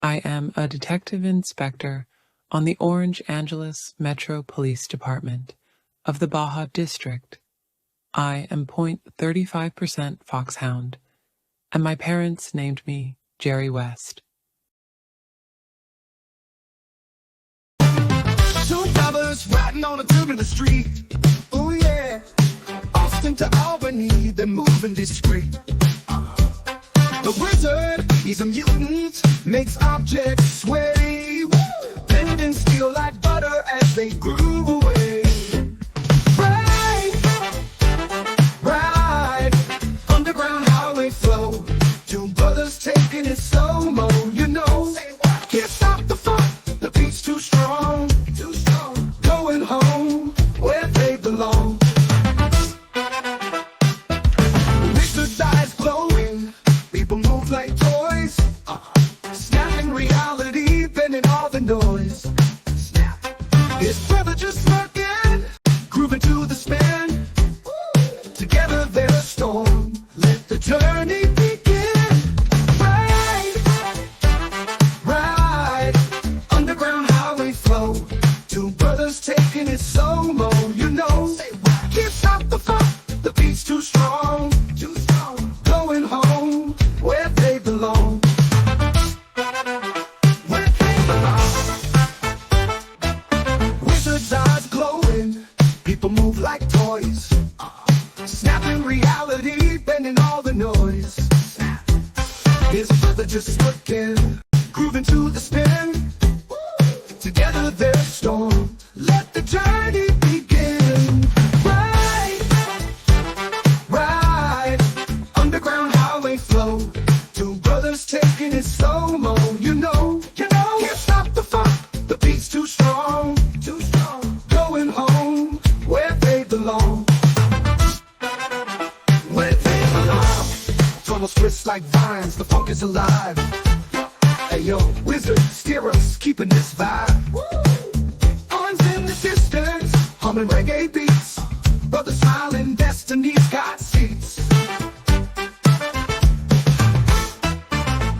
I am a detective inspector on the Orange Angeles Metro Police Department of the Baja District. I am 0.35% foxhound, and my parents named me Jerri West. Two brothers riding on a tube in the street. Oh yeah, Austin to Albany, they're moving discreet. The wizard, he's a mutant, makes objects sway, bending steel like butter as they groove away. Ride, ride, underground highway flow. Two brothers taking it slow-mo, you know. Can't stop the fun, the beat's too strong. Going home where they belong. Wizard's eyes glowing, people move like toys. Snapping reality, bending all the noise. Snap. His brother just smirking, grooving to the spin. Together they're a storm, let the journey begin. Ride, ride, underground highway flow. Two brothers taking it slow-mo, you know. Can't stop the fun, the beat's too strong. Going home where they belong. Where they belong. Wizard's eyes glowing, people move like toys. Snapping reality, bending all the noise. His brother just looking, grooving to the spin. Together they're a storm, let the journey begin. Ride, ride, underground highway flow. Two brothers taking it slow-mo, you know. Can't stop the fun, the beat's too strong. Going home where they belong. Where they belong. Tunnels twist like vines, the funk is alive. Hey yo, wizard, steer us, keeping this vibe. Arms in the distance, humming reggae beats. Brothers smiling, destiny's got seats.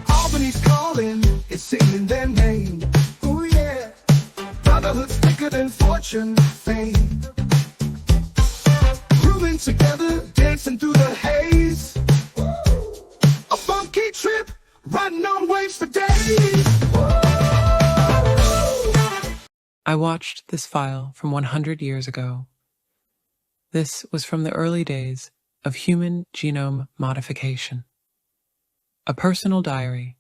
Albany's calling, it's singing their name. Oh yeah, brotherhood's thicker than fortune, fame. Grooving together, dancing through the haze. A funky trip, riding on waves for days. I watched this file from 100 years ago. This was from the early days of human genome modification. A personal diary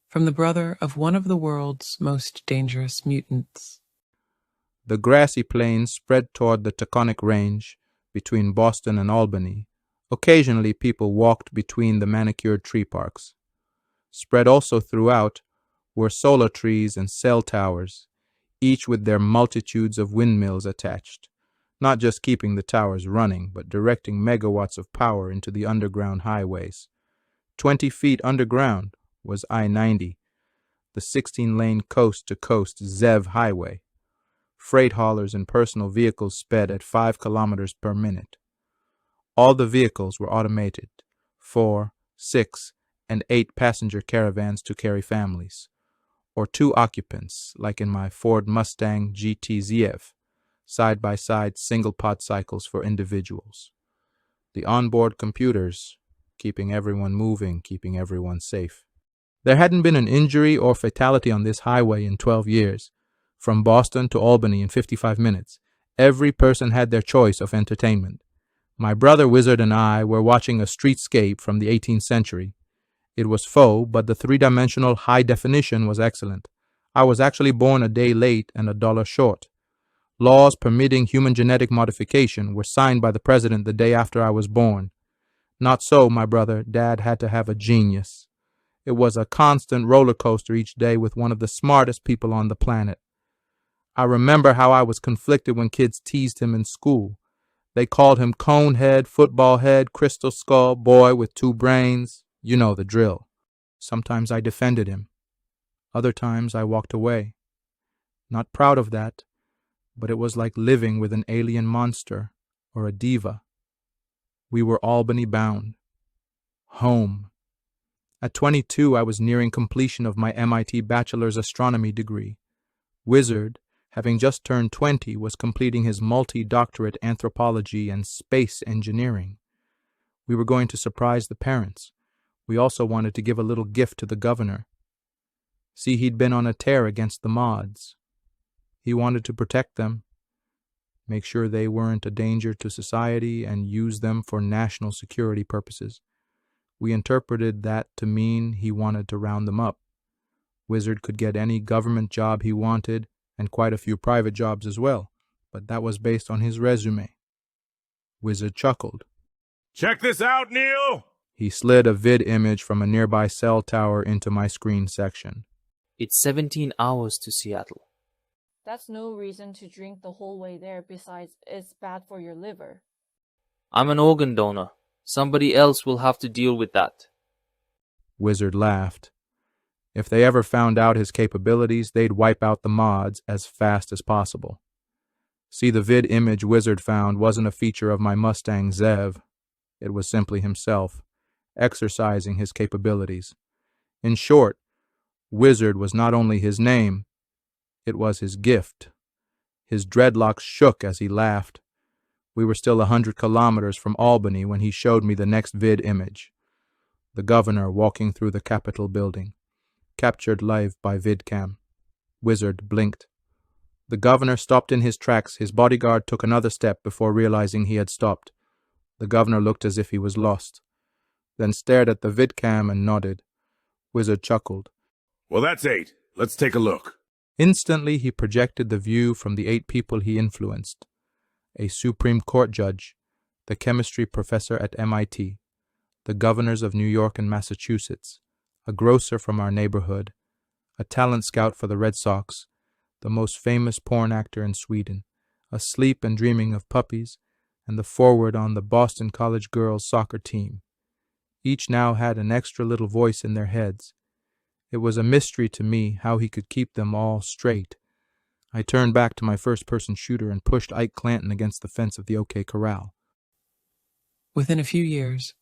from the brother of one of the world's most dangerous mutants. The grassy plains spread toward the Taconic Range between Boston and Albany. Occasionally people walked between the manicured tree parks. Spread also throughout were solar trees and cell towers, each with their multitudes of windmills attached, not just keeping the towers running, but directing megawatts of power into the underground highways. 20 feet underground was I-90, the 16-lane coast-to-coast ZEV highway. Freight haulers and personal vehicles sped at 5 kilometers per minute. All the vehicles were automated, 4, 6, and 8 passenger caravans to carry families, or 2 occupants, like in my Ford Mustang GT ZF, side-by-side single-pod cycles for individuals. The onboard computers, keeping everyone moving, keeping everyone safe. There hadn't been an injury or fatality on this highway in 12 years. From Boston to Albany in 55 minutes, every person had their choice of entertainment. My brother Wizard and I were watching a streetscape from the 18th century. It was faux, but the 3-dimensional high definition was excellent. I was actually born a day late and $1 short. Laws permitting human genetic modification were signed by the president the day after I was born. Not so, my brother. Dad had to have a genius. It was a constant roller coaster each day with one of the smartest people on the planet. I remember how I was conflicted when kids teased him in school. They called him cone head, football head, crystal skull, boy with 2 brains. You know the drill. Sometimes I defended him. Other times I walked away. Not proud of that, but it was like living with an alien monster or a diva. We were Albany bound. Home. At 22, I was nearing completion of my MIT bachelor's astronomy degree. Wizard, having just turned 20, was completing his multi-doctorate anthropology and space engineering. We were going to surprise the parents. We also wanted to give a little gift to the governor. See, he'd been on a tear against the mods. He wanted to protect them, make sure they weren't a danger to society, and use them for national security purposes. We interpreted that to mean he wanted to round them up. Wizard could get any government job he wanted, and quite a few private jobs as well, but that was based on his resume. Wizard chuckled. Check this out, Neil! He slid a vid image from a nearby cell tower into my screen section. It's 17 hours to Seattle. That's no reason to drink the whole way there, besides it's bad for your liver. I'm an organ donor. Somebody else will have to deal with that. Wizard laughed. If they ever found out his capabilities, they'd wipe out the mods as fast as possible. See, the vid image Wizard found wasn't a feature of my Mustang Zev. It was simply himself, exercising his capabilities. In short, Wizard was not only his name, it was his gift. His dreadlocks shook as he laughed. We were still 100 kilometers from Albany when he showed me the next vid image. The governor walking through the Capitol building, captured live by vidcam. Wizard blinked. The governor stopped in his tracks. His bodyguard took another step before realizing he had stopped. The governor looked as if he was lost, then stared at the vidcam and nodded. Wizard chuckled. Well, that's 8. Let's take a look. Instantly, he projected the view from the 8 people he influenced. A Supreme Court judge, the chemistry professor at MIT, the governors of New York and Massachusetts, a grocer from our neighborhood, a talent scout for the Red Sox, the most famous porn actor in Sweden, asleep and dreaming of puppies, and the forward on the Boston College girls' soccer team. Each now had an extra little voice in their heads. It was a mystery to me how he could keep them all straight. I turned back to my first-person shooter and pushed Ike Clanton against the fence of the OK Corral. Within a few years,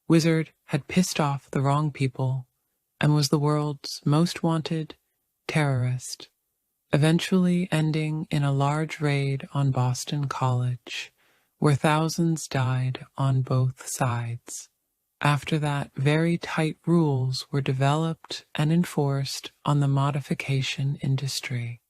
Wizard had pissed off the wrong people and was the world's most wanted terrorist, eventually ending in a large raid on Boston College, where thousands died on both sides. After that, very tight rules were developed and enforced on the modification industry.